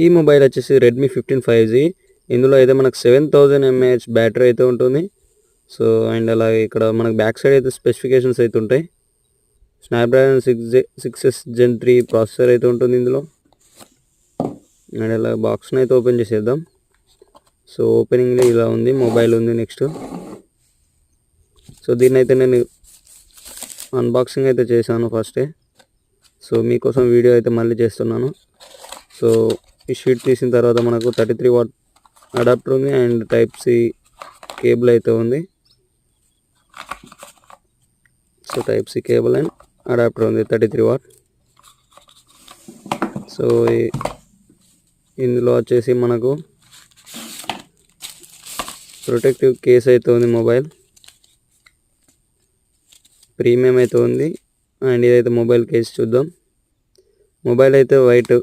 ఈ మొబైల్ వచ్చేసి Redmi 15 5G. ఇందులో అయితే మనకు 7000 mAh బ్యాటరీ అయితే ఉంటుంది. సో అండ్ అలాగే ఇక్కడ మనకు బ్యాక్ సైడ్ అయితే స్పెసిఫికేషన్స్ అయితే ఉంటాయి. స్నాప్డ్రాగన్ 6S Gen 3 ప్రాసెసర్ అయితే ఉంటుంది ఇందులో. అండ్ ఇలా బాక్స్ని అయితే ఓపెన్ చేసేద్దాం. సో ఓపెనింగ్లో ఇలా ఉంది, మొబైల్ ఉంది. నెక్స్ట్ సో దీన్ని అయితే నేను అన్బాక్సింగ్ అయితే చేశాను ఫస్టే. సో మీకోసం వీడియో అయితే మళ్ళీ చేస్తున్నాను. సో ఈ షీట్ తీసిన తర్వాత మనకు 33 వాట్ అడాప్టర్ ఉంది అండ్ Type-C కేబుల్ అయితే ఉంది. So Type-C cable and adapter ఉంది 33 వాట్. సో ఇందులో వచ్చేసి మనకు ప్రొటెక్టివ్ కేస్ అయితే ఉంది, మొబైల్ ప్రీమియం అయితే ఉంది. అండ్ ఇదైతే మొబైల్ కేస్ చూద్దాం. మొబైల్ అయితే వైట్